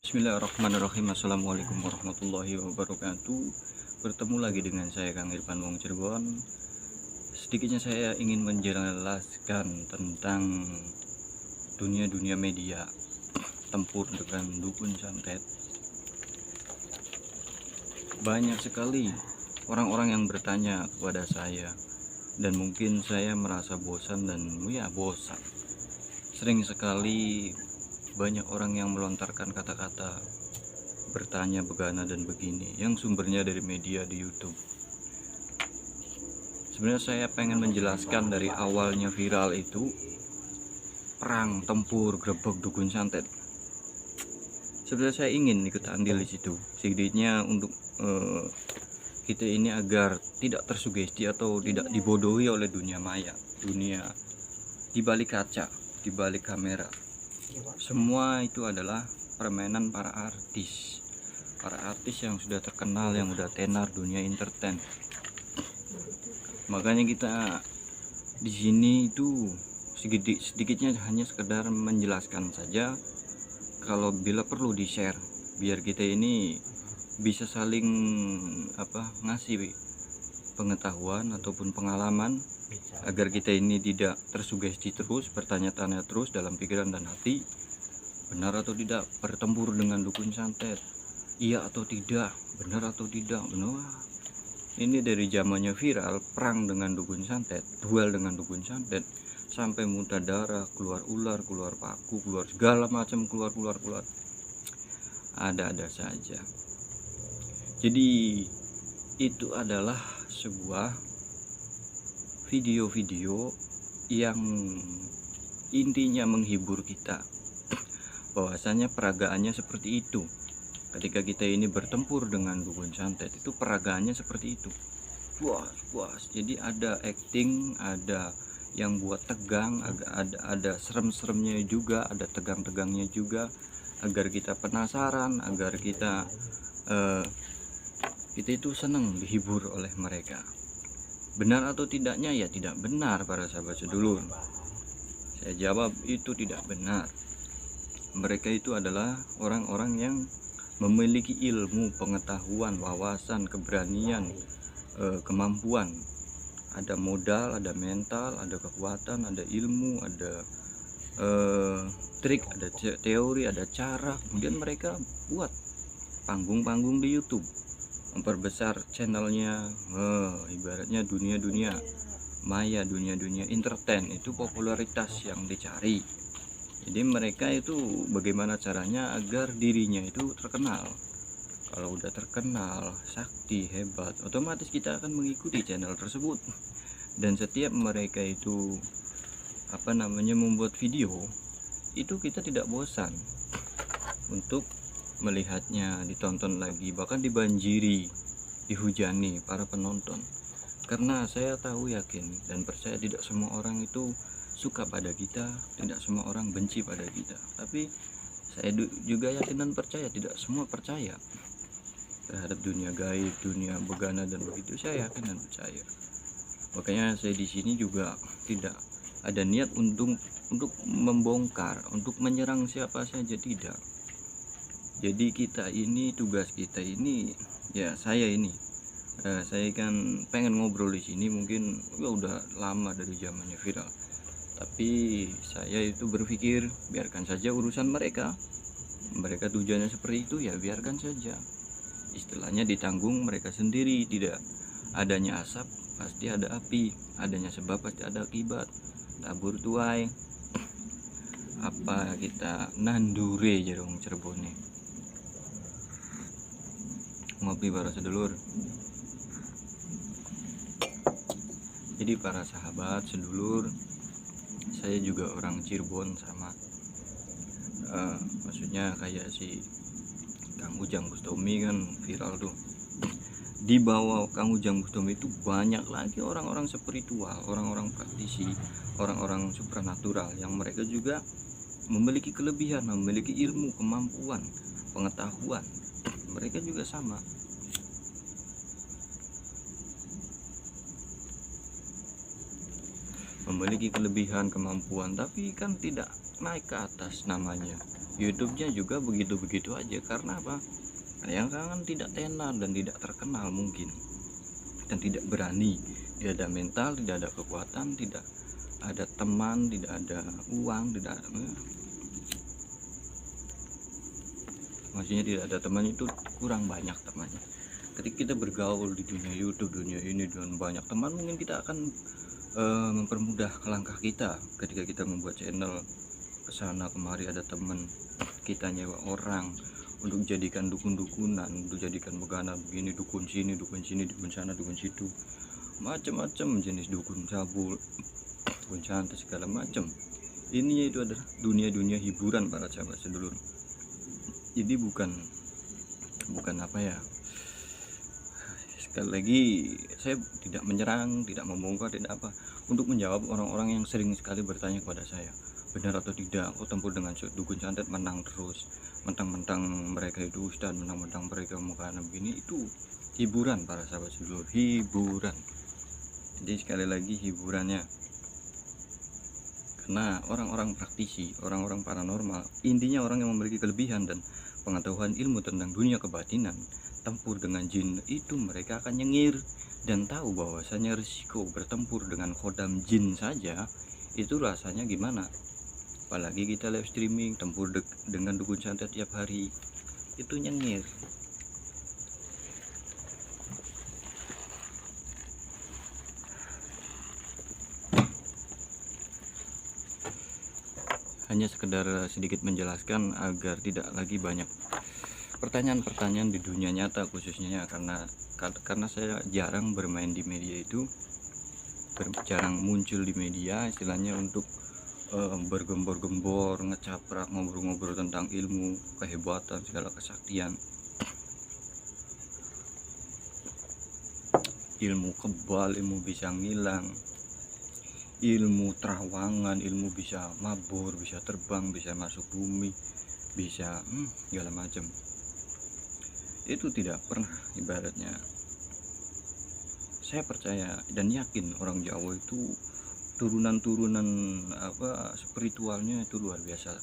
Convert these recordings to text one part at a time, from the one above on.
Bismillahirrahmanirrahim. Assalamualaikum warahmatullahi wabarakatuh. Bertemu lagi dengan saya Kang Irfan Wong Cirebon. Sedikitnya saya ingin menjelaskan tentang dunia media tempur dengan dukun santet. Banyak sekali orang-orang yang bertanya kepada saya, dan mungkin saya merasa bosan dan bosan. Sering sekali banyak orang yang melontarkan kata-kata bertanya begana dan begini yang sumbernya dari media di YouTube. Sebenarnya saya pengen menjelaskan dari awalnya viral itu perang tempur grebek dukun santet. Sebenarnya saya ingin ikut andil di situ, sedikitnya untuk kita ini agar tidak tersugesti atau tidak dibodohi oleh dunia maya, dunia di balik kaca, di balik kamera. Semua itu adalah permainan para artis yang sudah terkenal, yang sudah tenar dunia entertain. Makanya kita di sini itu sedikitnya hanya sekedar menjelaskan saja, kalau bila perlu di share biar kita ini bisa saling ngasih pengetahuan ataupun pengalaman, agar kita ini tidak tersugesti terus, bertanya-tanya terus dalam pikiran dan hati, benar atau tidak bertempur dengan dukun santet, iya atau tidak, benar atau tidak. Benar, ini dari zamannya viral perang dengan dukun santet, duel dengan dukun santet, sampai muntah darah, keluar ular, keluar paku, keluar segala macam, keluar ada saja. Jadi itu adalah sebuah video-video yang intinya menghibur kita, bahwasanya peragaannya seperti itu. Ketika kita ini bertempur dengan dukun santet, itu peragaannya seperti itu, puas. Jadi ada acting, ada yang buat tegang, ada serem-seremnya juga, ada tegang-tegangnya juga, agar kita penasaran, agar kita itu senang dihibur oleh mereka. Benar atau tidaknya? Ya tidak benar para sahabat sedulur. Saya jawab itu tidak benar. Mereka itu adalah orang-orang yang memiliki ilmu, pengetahuan, wawasan, keberanian, kemampuan. Ada modal, ada mental, ada kekuatan, ada ilmu, ada trik, ada teori, ada cara. Kemudian mereka buat panggung-panggung di YouTube, memperbesar channelnya, ibaratnya dunia maya, dunia entertain itu popularitas yang dicari. Jadi mereka itu bagaimana caranya agar dirinya itu terkenal. Kalau udah terkenal, sakti, hebat, otomatis kita akan mengikuti channel tersebut. Dan setiap mereka itu membuat video, itu kita tidak bosan untuk melihatnya, ditonton lagi, bahkan dibanjiri, dihujani para penonton. Karena saya tahu, yakin dan percaya tidak semua orang itu suka pada kita, tidak semua orang benci pada kita. Tapi saya juga yakin dan percaya tidak semua percaya terhadap dunia gaib, dunia begana dan begitu. Saya yakin dan percaya. Makanya saya di sini juga tidak ada niat untuk membongkar, untuk menyerang siapa saja, tidak. Jadi kita ini, tugas kita ini, ya saya kan pengen ngobrol di sini, mungkin udah lama dari zamannya viral. Tapi saya itu berpikir biarkan saja urusan mereka tujuannya seperti itu, ya biarkan saja. Istilahnya ditanggung mereka sendiri. Tidak adanya asap pasti ada api, adanya sebab pasti ada akibat. Tabur tuai apa kita nandure jarong Cirebone. Ngopi para sedulur. Jadi para sahabat sedulur, saya juga orang Cirebon sama, maksudnya kayak si Kang Ujang Bustami kan viral tuh. Di bawah Kang Ujang Bustami itu banyak lagi orang-orang spiritual, orang-orang praktisi, orang-orang supranatural yang mereka juga memiliki kelebihan, memiliki ilmu, kemampuan, pengetahuan. Mereka juga sama. Memiliki kelebihan, kemampuan, tapi kan tidak naik ke atas namanya. YouTube-nya juga begitu-begitu aja. Karena apa? Yang kan tidak tenar dan tidak terkenal mungkin, dan tidak berani, tidak ada mental, tidak ada kekuatan, tidak ada teman, tidak ada uang, tidak ada, maksudnya tidak ada teman itu kurang banyak temannya. Ketika kita bergaul di dunia YouTube, dunia ini dengan banyak teman, mungkin kita akan mempermudah langkah kita. Ketika kita membuat channel, kesana kemari ada teman, kita nyewa orang untuk jadikan dukun-dukunan, untuk jadikan begana begini, dukun sini, dukun sana, dukun situ, macam-macam jenis dukun cabul, dukun santet, segala macam. Ini itu adalah dunia-dunia hiburan para sahabat sedulur. Jadi bukan apa ya, sekali lagi saya tidak menyerang, tidak membongkar, tidak apa, untuk menjawab orang-orang yang sering sekali bertanya kepada saya, benar atau tidak kok tempur dengan dukun santet menang terus, mentang-mentang mereka itu ustaz, mentang-mentang mereka mukanya begini. Itu hiburan para sahabat sedulur, hiburan. Jadi sekali lagi hiburannya, karena orang-orang praktisi, orang-orang paranormal, intinya orang yang memiliki kelebihan dan pengetahuan ilmu tentang dunia kebatinan, tempur dengan jin, itu mereka akan nyengir dan tahu bahwasanya risiko bertempur dengan khodam jin saja itu rasanya gimana. Apalagi kita live streaming tempur dengan dukun santet tiap hari, itu nyengir. Hanya sekedar sedikit menjelaskan agar tidak lagi banyak pertanyaan-pertanyaan di dunia nyata khususnya, karena saya jarang bermain di media itu, jarang muncul di media istilahnya untuk bergembor-gembor, ngecaprak, ngobrol-ngobrol tentang ilmu, kehebatan, segala kesaktian, ilmu kebal, ilmu bisa ngilang, ilmu terawangan, ilmu bisa mabur, bisa terbang, bisa masuk bumi, bisa segala macam. Itu tidak pernah, ibaratnya saya percaya dan yakin orang Jawa itu turunan-turunan spiritualnya itu luar biasa.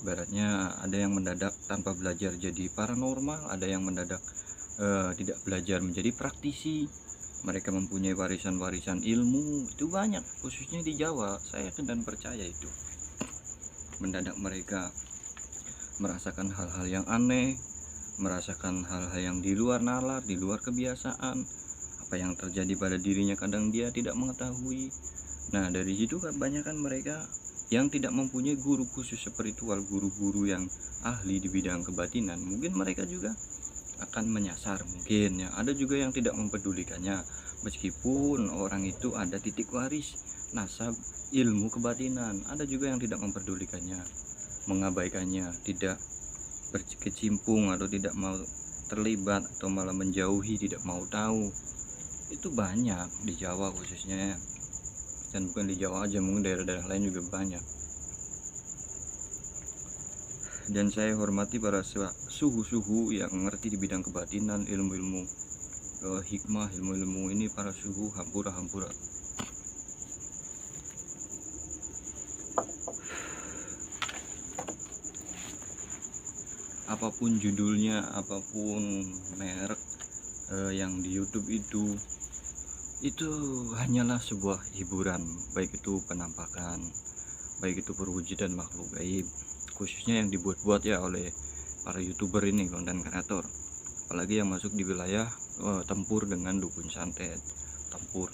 Ibaratnya ada yang mendadak tanpa belajar jadi paranormal, ada yang mendadak tidak belajar menjadi praktisi. Mereka mempunyai warisan-warisan ilmu itu banyak, khususnya di Jawa. Saya yakin dan percaya itu. Mendadak mereka merasakan hal-hal yang aneh, merasakan hal-hal yang di luar nalar, di luar kebiasaan. Apa yang terjadi pada dirinya kadang dia tidak mengetahui. Nah, dari situ kebanyakan mereka yang tidak mempunyai guru khusus spiritual, guru-guru yang ahli di bidang kebatinan, mungkin mereka juga akan menyasar mungkin ya. Ada juga yang tidak mempedulikannya, meskipun orang itu ada titik waris nasab ilmu kebatinan. Ada juga yang tidak mempedulikannya, mengabaikannya, tidak berkecimpung atau tidak mau terlibat atau malah menjauhi, tidak mau tahu. Itu banyak di Jawa khususnya, dan bukan di Jawa aja, mungkin daerah-daerah lain juga banyak. Dan saya hormati para suhu-suhu yang mengerti di bidang kebatinan, ilmu-ilmu hikmah, ilmu-ilmu ini, para suhu hampura-hampura. Apapun judulnya, apapun merek yang di YouTube itu hanyalah sebuah hiburan, baik itu penampakan, baik itu perwujudan makhluk gaib, khususnya yang dibuat-buat ya oleh para YouTuber ini, konten kreator. Apalagi yang masuk di wilayah tempur dengan dukun santet, tempur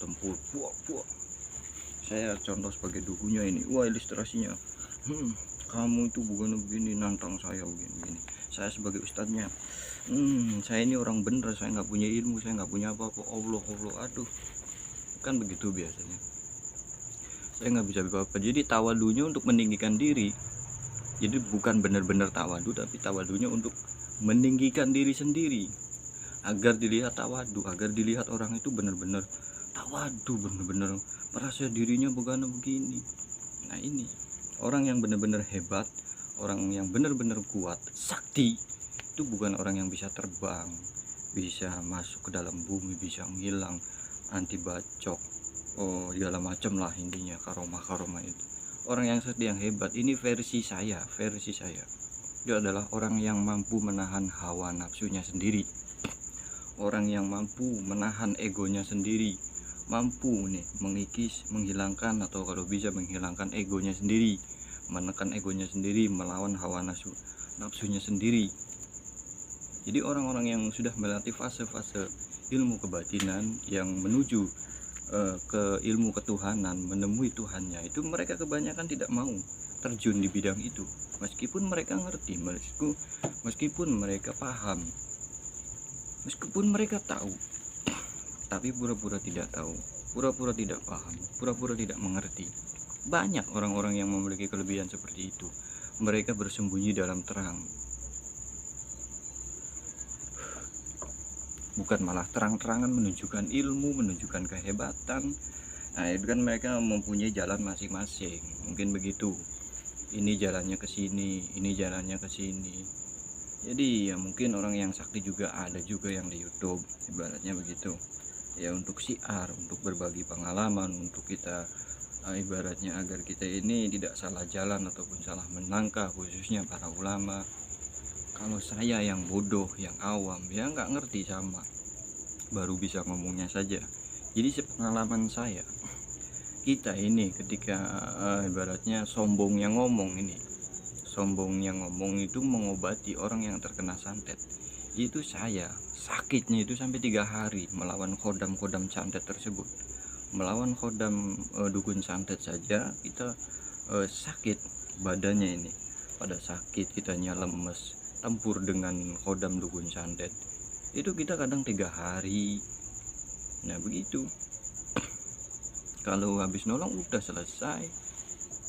puak. Saya contoh sebagai dukunnya ini, wah ilustrasinya, kamu itu bukan begini, nantang saya begini. Saya sebagai ustadznya, saya ini orang bener, saya nggak punya ilmu, saya nggak punya apa-apa. Allah, aduh, kan begitu biasanya. Saya nggak bisa apa-apa. Jadi tawadunya untuk meninggikan diri. Jadi bukan benar-benar tawadu, tapi tawadunya untuk meninggikan diri sendiri, agar dilihat tawadu, agar dilihat orang itu benar-benar tawadu, benar-benar merasa dirinya begini. Nah, ini orang yang benar-benar hebat, orang yang benar-benar kuat, sakti, itu bukan orang yang bisa terbang, bisa masuk ke dalam bumi, bisa ngilang, anti bacok, segala macam lah intinya, karomah itu. Orang yang sakti yang hebat ini versi saya. Itu adalah orang yang mampu menahan hawa nafsunya sendiri, orang yang mampu menahan egonya sendiri, mampu nih mengikis, menghilangkan, atau kalau bisa menghilangkan egonya sendiri, menekan egonya sendiri, melawan hawa nafsunya sendiri. Jadi orang-orang yang sudah melatih fase-fase ilmu kebatinan yang menuju ke ilmu ketuhanan, menemui Tuhannya, itu mereka kebanyakan tidak mau terjun di bidang itu, meskipun mereka ngerti, meskipun mereka paham, meskipun mereka tahu, tapi pura-pura tidak tahu, pura-pura tidak paham, pura-pura tidak mengerti. Banyak orang-orang yang memiliki kelebihan seperti itu. Mereka bersembunyi dalam terang, bukan malah terang-terangan menunjukkan ilmu, menunjukkan kehebatan. Nah, itu kan mereka mempunyai jalan masing-masing, mungkin begitu. Ini jalannya ke sini, ini jalannya ke sini. Jadi ya mungkin orang yang sakti juga ada juga yang di YouTube, ibaratnya begitu. Ya untuk syiar, untuk berbagi pengalaman, untuk kita ibaratnya agar kita ini tidak salah jalan ataupun salah melangkah, khususnya para ulama. Kalau saya yang bodoh, yang awam, ya nggak ngerti sama, baru bisa ngomongnya saja. Jadi sepengalaman saya, kita ini ketika ibaratnya sombongnya ngomong itu mengobati orang yang terkena santet. Itu saya sakitnya itu sampai 3 hari melawan kodam-kodam santet tersebut, melawan kodam dukun santet saja kita sakit badannya ini, pada sakit, kitanya lemes, tempur dengan kodam dukun santet itu kita kadang 3 hari. Nah begitu, kalau habis nolong udah selesai,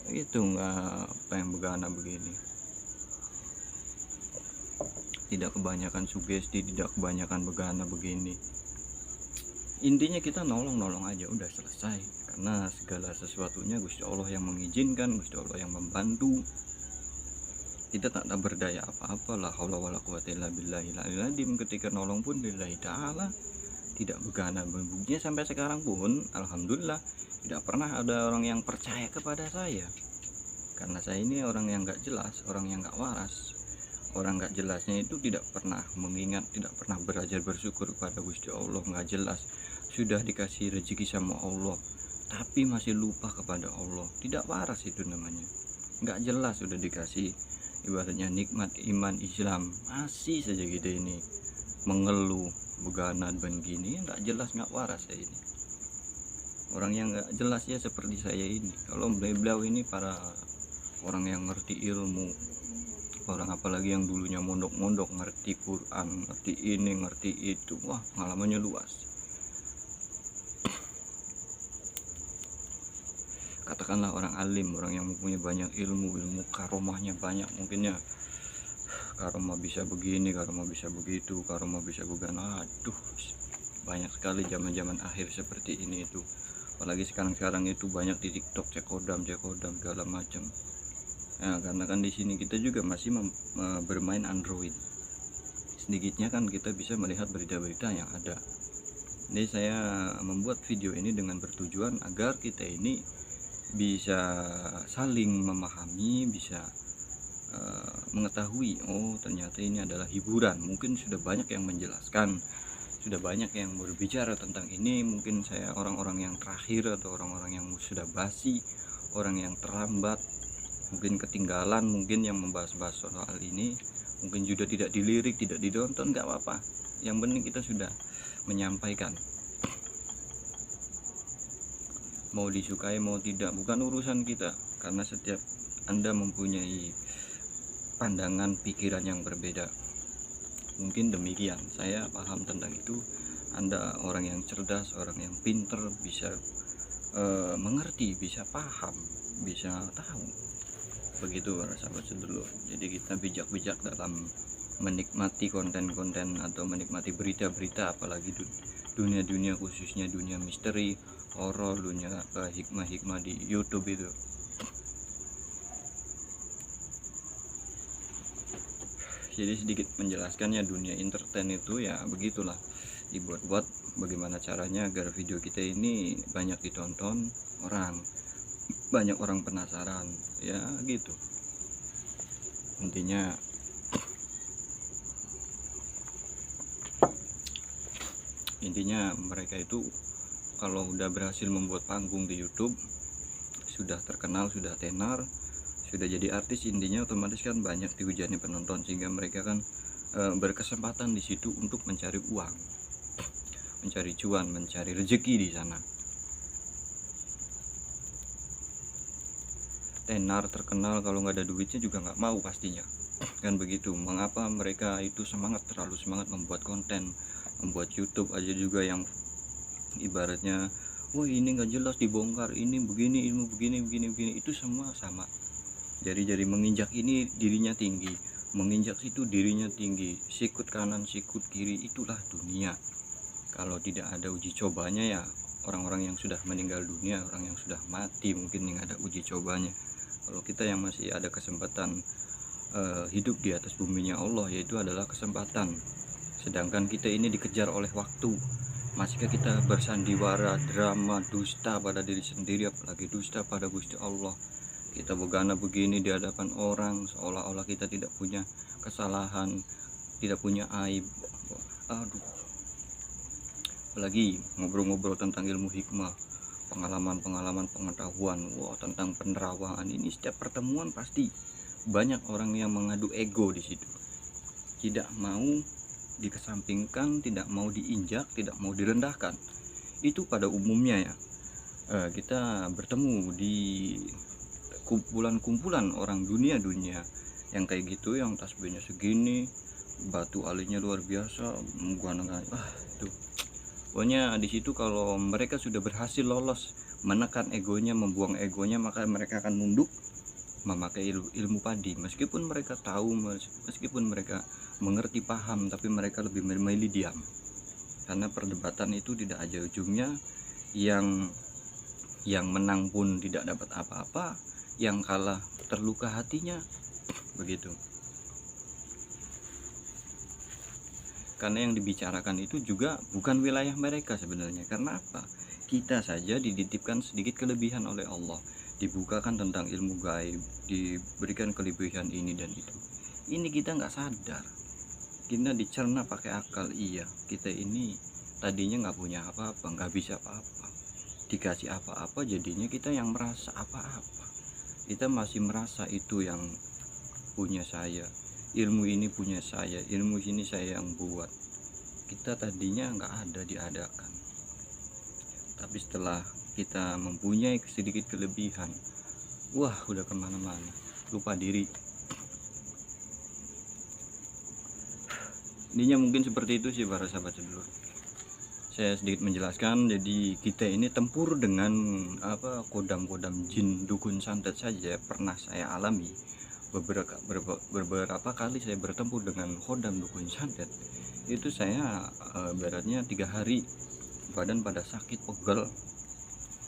itu nggak pengen begana begini, tidak kebanyakan sugesti, tidak kebanyakan begana begini. Intinya kita nolong aja udah selesai, karena segala sesuatunya Gusti Allah yang mengizinkan, Gusti Allah yang membantu. Kita tak ada berdaya apa-apa, la haula wala quwata illa billahil aliyil azim. Ketika nolong pun lillahi ta'ala, tidak begana. Buktinya sampai sekarang pun alhamdulillah tidak pernah ada orang yang percaya kepada saya, karena saya ini orang yang gak jelas, orang yang gak waras. Orang gak jelasnya itu tidak pernah mengingat, tidak pernah belajar bersyukur kepada Gusti Allah. Gak jelas, sudah dikasih rezeki sama Allah tapi masih lupa kepada Allah, tidak waras itu namanya. Gak jelas sudah dikasih ibaratnya nikmat iman Islam, masih saja gitu ini mengeluh begana begini, nggak jelas, nggak waras saya ini. Orang yang nggak jelas ya seperti saya ini. Kalau beliau ini para orang yang ngerti ilmu, orang apalagi yang dulunya mondok-mondok, ngerti Quran, ngerti ini, ngerti itu, wah pengalamannya luas. Katakanlah orang alim, orang yang mempunyai banyak ilmu karomahnya banyak, mungkinnya karomah bisa begini, karomah bisa begitu, karomah bisa begana. Aduh, banyak sekali zaman-zaman akhir seperti ini itu. Apalagi sekarang itu banyak di TikTok cekodam segala macam. Nah, karena kan di sini kita juga masih bermain Android. Sedikitnya kan kita bisa melihat berita-berita yang ada. Jadi saya membuat video ini dengan bertujuan agar kita ini bisa saling memahami, bisa mengetahui, oh ternyata ini adalah hiburan. Mungkin sudah banyak yang menjelaskan, sudah banyak yang berbicara tentang ini. Mungkin saya orang-orang yang terakhir atau orang-orang yang sudah basi, orang yang terlambat, mungkin ketinggalan, mungkin yang membahas-bahas soal ini, mungkin juga tidak dilirik, tidak ditonton, nggak apa-apa. Yang penting kita sudah menyampaikan. Mau disukai mau tidak bukan urusan kita, karena setiap Anda mempunyai pandangan pikiran yang berbeda. Mungkin demikian, saya paham tentang itu. Anda orang yang cerdas, orang yang pinter, bisa mengerti, bisa paham, bisa tahu. Begitu para sahabat sedulur. Jadi kita bijak-bijak dalam menikmati konten-konten atau menikmati berita-berita, apalagi dunia-dunia, khususnya dunia misteri, horor, dunia hikmah-hikmah di YouTube itu. Jadi sedikit menjelaskannya, dunia entertain itu ya begitulah, dibuat-buat bagaimana caranya agar video kita ini banyak ditonton orang, banyak orang penasaran, ya gitu. Intinya Intinya mereka itu kalau udah berhasil membuat panggung di YouTube, sudah terkenal, sudah tenar, sudah jadi artis, intinya otomatis kan banyak dihujani penonton, sehingga mereka kan berkesempatan di situ untuk mencari uang, mencari cuan, mencari rezeki di sana. Tenar, terkenal, kalau nggak ada duitnya juga nggak mau pastinya, kan begitu. Mengapa mereka itu semangat, terlalu semangat membuat konten, membuat YouTube aja juga yang ibaratnya, wah ini nggak jelas dibongkar, ini begini, ilmu begini, itu semua sama. Jari-jari menginjak ini dirinya tinggi, menginjak situ dirinya tinggi, sikut kanan, sikut kiri, itulah dunia. Kalau tidak ada uji cobanya ya orang-orang yang sudah meninggal dunia, orang yang sudah mati mungkin yang ada uji cobanya. Kalau kita yang masih ada kesempatan hidup di atas buminya Allah, yaitu adalah kesempatan. Sedangkan kita ini dikejar oleh waktu. Masihkah kita bersandiwara, drama, dusta pada diri sendiri, apalagi dusta pada Gusti Allah? Kita begana begini di hadapan orang, seolah-olah kita tidak punya kesalahan, tidak punya aib. Aduh, apalagi ngobrol-ngobrol tentang ilmu hikmah, pengalaman-pengalaman, pengetahuan, wah, tentang penerawaan. Ini setiap pertemuan pasti banyak orang yang mengadu ego di situ, tidak mau dikesampingkan, tidak mau diinjak, tidak mau direndahkan. Itu pada umumnya ya. Kita bertemu di kumpulan-kumpulan orang dunia yang kayak gitu, yang tasbihnya segini, batu alinya luar biasa, itu pokoknya di situ. Kalau mereka sudah berhasil lolos menekan egonya, membuang egonya, maka mereka akan nunduk memakai ilmu padi. Meskipun mereka tahu, meskipun mereka mengerti, paham, tapi mereka lebih memilih diam, karena perdebatan itu tidak ada ujungnya. Yang menang pun tidak dapat apa-apa, yang kalah terluka hatinya, begitu. Karena yang dibicarakan itu juga bukan wilayah mereka sebenarnya. Karena apa? Kita saja dititipkan sedikit kelebihan oleh Allah, dibukakan tentang ilmu gaib, diberikan kelebihan ini dan itu. Ini kita nggak sadar, kita dicerna pakai akal. Iya, kita ini tadinya nggak punya apa-apa, nggak bisa apa-apa, dikasih apa-apa, jadinya kita yang merasa apa-apa. Kita masih merasa itu yang punya saya, ilmu ini punya saya, ilmu ini saya yang buat. Kita tadinya nggak ada, diadakan. Tapi setelah kita mempunyai sedikit kelebihan, wah, udah kemana-mana, lupa diri. Intinya mungkin seperti itu sih para sahabat sedulur. Saya sedikit menjelaskan. Jadi kita ini tempur dengan kodam-kodam jin, dukun santet saja pernah saya alami. Beberapa kali saya bertempur dengan kodam dukun santet. Itu saya ibaratnya 3 hari badan pada sakit, pegel.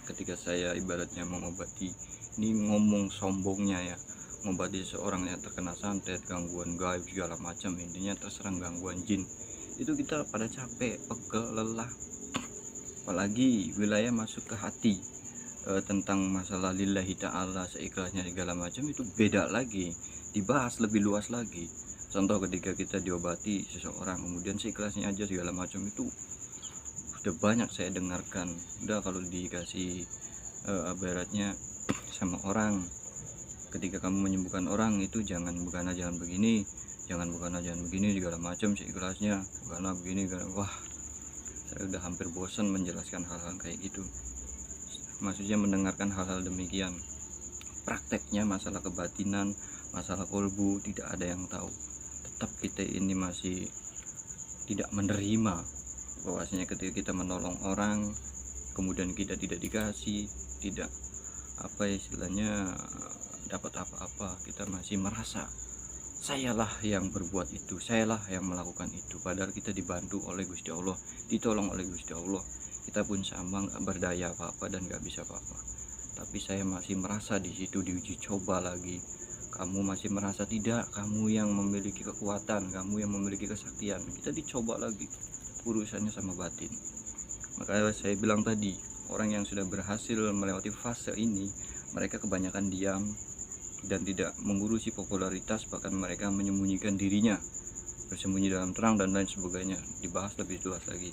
Ketika saya ibaratnya mengobati, ini ngomong sombongnya ya, mengobati seorang yang terkena santet, gangguan gaib segala macam, intinya terserang gangguan jin, itu kita pada capek, pegel, lelah. Apalagi wilayah masuk ke hati, tentang masalah lillahi ta'ala, seikhlasnya segala macam, itu beda lagi, dibahas lebih luas lagi. Contoh ketika kita diobati seseorang, kemudian seikhlasnya aja segala macam, itu udah banyak saya dengarkan. Udah kalau dikasih ibaratnya sama orang, ketika kamu menyembuhkan orang itu jangan begini, jangan begini segala macam, seikhlasnya karena begini, wah, saya udah hampir bosan menjelaskan hal-hal kayak gitu. Maksudnya mendengarkan hal-hal demikian. Prakteknya masalah kebatinan, masalah kolbu, tidak ada yang tahu. Tetap kita ini masih tidak menerima bahwasanya ketika kita menolong orang kemudian kita tidak dikasih, tidak istilahnya dapat apa-apa, kita masih merasa sayalah yang berbuat itu, sayalah yang melakukan itu. Padahal kita dibantu oleh Gusti Allah, ditolong oleh Gusti Allah. Kita pun sama nggak berdaya apa-apa dan nggak bisa apa-apa. Tapi saya masih merasa di situ diuji coba lagi. Kamu masih merasa tidak, kamu yang memiliki kekuatan, kamu yang memiliki kesaktian. Kita dicoba lagi, urusannya sama batin. Makanya saya bilang tadi, orang yang sudah berhasil melewati fase ini, mereka kebanyakan diam dan tidak mengurusi popularitas, bahkan mereka menyembunyikan dirinya, bersembunyi dalam terang dan lain sebagainya. Dibahas lebih luas lagi.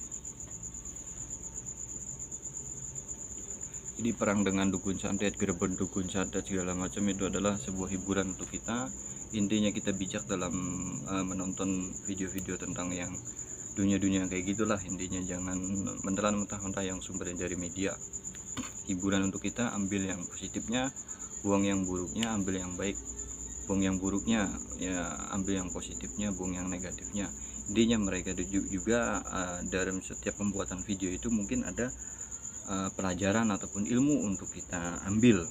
Jadi perang dengan dukun santet, gerbek dukun santet segala macam itu adalah sebuah hiburan untuk kita. Intinya kita bijak dalam menonton video-video tentang yang dunia-dunia kayak gitulah. Intinya jangan menelan mentah-mentah yang sumbernya dari media. Hiburan untuk kita, ambil yang positifnya, buang yang buruknya, ambil yang baik. Buang yang buruknya, ya ambil yang positifnya, buang yang negatifnya. Intinya mereka juga dalam setiap pembuatan video itu mungkin ada pelajaran ataupun ilmu untuk kita ambil,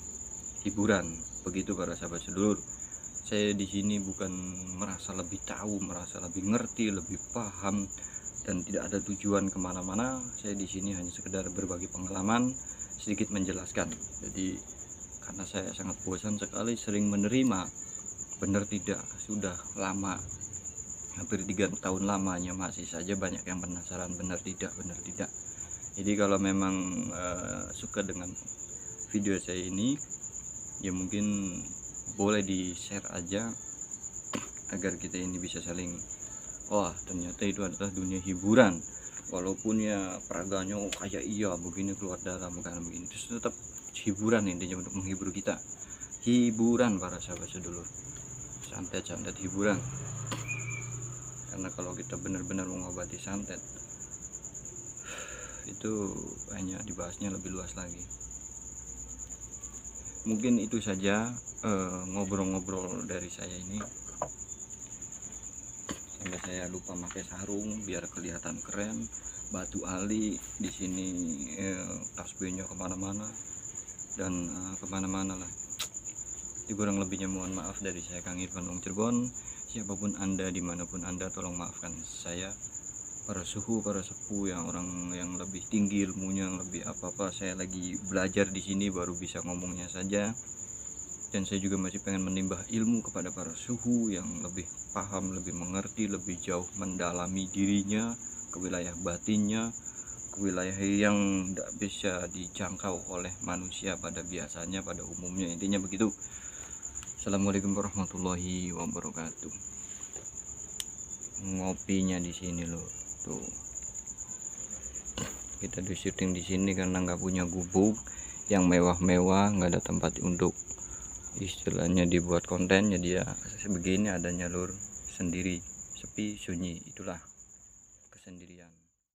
hiburan. Begitu para sahabat sedulur. Saya di sini bukan merasa lebih tahu, merasa lebih ngerti, lebih paham, dan tidak ada tujuan kemana-mana. Saya di sini hanya sekedar berbagi pengalaman, sedikit menjelaskan. Jadi karena saya sangat bosan sekali sering menerima benar tidak, sudah lama, hampir 3 tahun lamanya masih saja banyak yang penasaran benar tidak, benar tidak. Jadi kalau memang suka dengan video saya ini, ya mungkin boleh di share aja agar kita ini bisa saling, wah ternyata itu adalah dunia hiburan, walaupun ya peraganya kayak iya begini, keluar darah bukan begini, terus tetap hiburan, intinya untuk menghibur kita. Hiburan para sahabat sedulur, santet-santet hiburan. Karena kalau kita benar-benar mengobati santet, itu hanya dibahasnya lebih luas lagi. Mungkin itu saja ngobrol-ngobrol dari saya ini, sampai saya lupa pakai sarung biar kelihatan keren. Batu ali di sini, tasbihnya kemana-mana dan kemana-mana lah. Jadi kurang lebihnya mohon maaf dari saya, Kang Irfan Wong Cirebon. Siapapun Anda, dimanapun Anda, tolong maafkan saya. Para suhu, para sepuh, yang orang yang lebih tinggi ilmunya, yang lebih apa-apa, saya lagi belajar di sini baru bisa ngomongnya saja. Dan saya juga masih pengen menimbah ilmu kepada para suhu yang lebih paham, lebih mengerti, lebih jauh mendalami dirinya, ke wilayah batinnya, ke wilayah yang tidak bisa dijangkau oleh manusia pada biasanya, pada umumnya. Intinya begitu. Assalamualaikum warahmatullahi wabarakatuh. Ngopinya di sini loh. Tuh, kita di syuting di sini karena nggak punya gubuk yang mewah-mewah, nggak ada tempat untuk istilahnya dibuat konten, jadi ya sebegini adanya lur, sendiri, sepi, sunyi, itulah kesendirian.